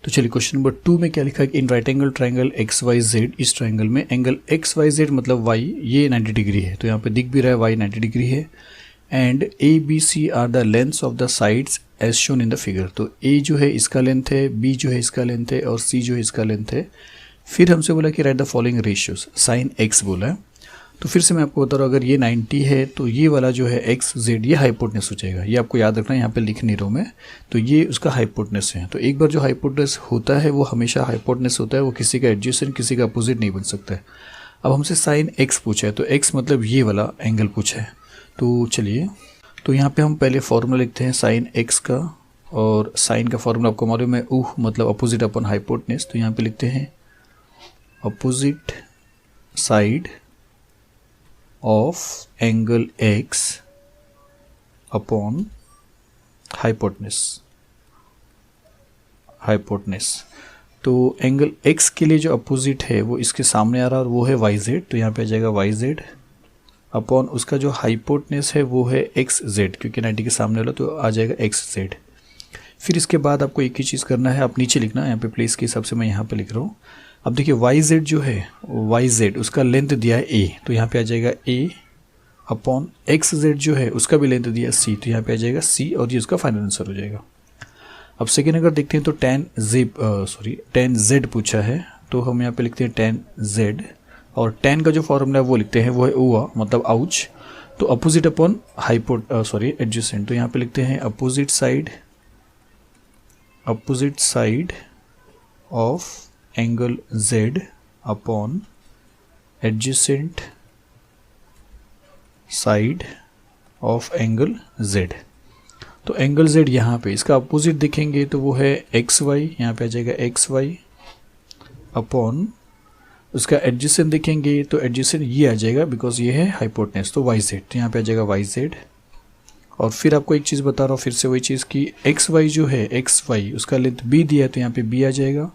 तो चलिए question number 2 में क्या लिखा है कि in right angle triangle X Y Z, इस ट्राइंगल में एंगल एक्स वाई जेड मतलब वाई ये 90 डिग्री है, तो यहाँ पे दिख भी रहा है वाई 90 डिग्री है। And A B C are the lengths of the sides as shown in the figure. तो ए जो है इसका लेंथ है, बी जो है इसका लेंथ है और सी जो है इसका लेंथ है। फिर हमसे बोला कि right the following ratios, sine x बोला है। तो फिर से मैं आपको बता रहा हूँ, अगर ये 90 है तो ये वाला जो है एक्स जेड ये हाइपोटेनस हो जाएगा। ये आपको याद रखना है, यहाँ पे लिख नहीं रहा हूँ मैं। तो ये उसका हाइपोटेनस है। तो एक बार जो हाइपोटेनस होता है वो हमेशा हाइपोटेनस होता है, वो किसी का एडजेसेंट किसी का अपोजिट नहीं बन सकता है। अब हमसे साइन एक्स पूछा है, तो एक्स मतलब ये वाला एंगल पूछा है। तो चलिए, तो यहाँ पे हम पहले फॉर्मूला लिखते हैं साइन एक्स का, और साइन का फॉर्मूला आपको मालूम है ऊह मतलब अपोजिट अपॉन हाइपोटेनस। तो यहाँ पे लिखते हैं opposite side of angle x upon hypotenuse. तो एंगल x के लिए जो अपोजिट है वो इसके सामने आ रहा है और वो है वाई जेड। तो यहाँ पे आ जाएगा वाई जेड अपॉन उसका जो हाइपोटेनस है वो है एक्स जेड, क्योंकि 90 के सामने वाला तो आ जाएगा एक्स जेड। फिर इसके बाद आपको एक ही चीज़ करना है, आप नीचे लिखना, यहाँ पे प्लेस के हिसाब से मैं यहाँ पे लिख रहा हूँ। अब देखिए वाई जेड जो है, वाई जेड उसका लेंथ दिया है ए, तो यहाँ पे आ जाएगा ए अपॉन एक्स जेड जो है उसका भी लेंथ दिया है सी, तो यहाँ पे आ जाएगा सी और ये उसका फाइनल आंसर हो जाएगा। अब सेकेंड अगर देखते हैं तो टेन जेड पूछा है, तो हम यहाँ पे लिखते हैं टेन जेड, और टेन का जो फॉर्मूला है वो लिखते हैं वो है ओआ मतलब आउच। तो अपोजिट अपॉन एडजेसेंट, तो यहाँ पे लिखते हैं opposite side of angle Z upon adjacent side of angle Z। तो एंगल Z यहाँ पे इसका अपोजिट देखेंगे तो वो है एक्स वाई, यहाँ पे आ जाएगा एक्स वाई अपॉन उसका एडजेसेंट देखेंगे तो एडजेसेंट ये आ जाएगा बिकॉज ये है हाइपोटेनस, तो वाई जेड, तो यहाँ पे आ जाएगा वाई जेड। और फिर आपको एक चीज़ बता रहा हूँ फिर से वही चीज़ की एक्स वाई जो है एक्स वाई उसका लेंथ बी दिया है तो यहाँ पे बी आ जाएगा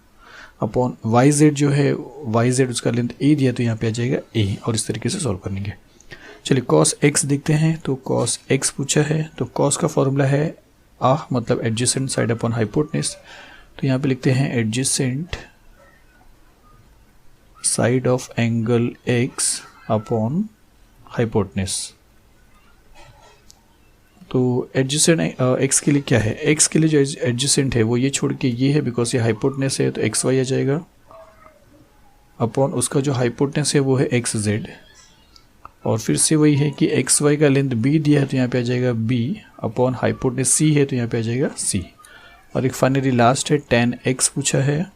अपॉन वाई जेड जो है वाई जेड उसका लेंथ ए दिया तो यहाँ पे आ जाएगा ए, और इस तरीके से सॉल्व करेंगे। चलिए कॉस एक्स देखते हैं, तो कॉस एक्स पूछा है, तो कॉस का फॉर्मूला है मतलब एडजेसेंट साइड अपॉन हाइपोटेनस। तो यहाँ पे लिखते हैं adjacent side of angle x upon hypotenuse. तो एडजेसेंट एक्स के लिए क्या है, एक्स के लिए जो एडजेसेंट है वो ये छोड़ के ये है बिकॉज ये हाइपोटेनस है, तो एक्स वाई आ जाएगा अपॉन उसका जो हाइपोटेनस है वो है एक्स जेड। और फिर से वही है कि एक्स वाई का लेंथ बी दिया है तो यहाँ पे आ जाएगा बी अपॉन हाइपोटेनस सी है तो यहाँ पे आ जाएगा सी। और एक फाइनली लास्ट है टेन एक्स पूछा है,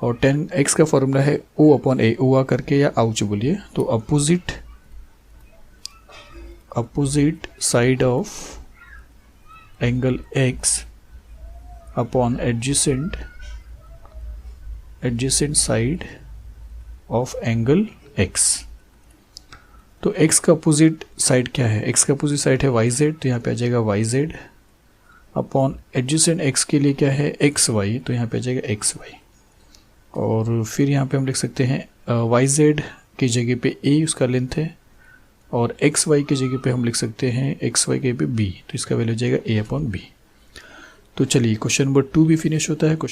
और टेन एक्स का फॉर्मूला है ओ अपॉन ए, ओ आ करके या आउच बोलिए। तो opposite side of angle x upon adjacent side of angle x। तो x का अपोजिट साइड क्या है, x का अपोजिट साइड है वाई जेड, तो यहाँ पे आ जाएगा Y Z upon adjacent x के लिए क्या है एक्स वाई, तो यहाँ पे आ जाएगा एक्स वाई। और फिर यहाँ पे हम लिख सकते हैं वाई जेड की जगह पे a उसका लेंथ है, और एक्स वाई की जगह पे हम लिख सकते हैं एक्स वाई के पे बी, तो इसका वैल्यू हो जाएगा ए अपॉन बी। तो चलिए क्वेश्चन नंबर 2 भी फिनिश होता है।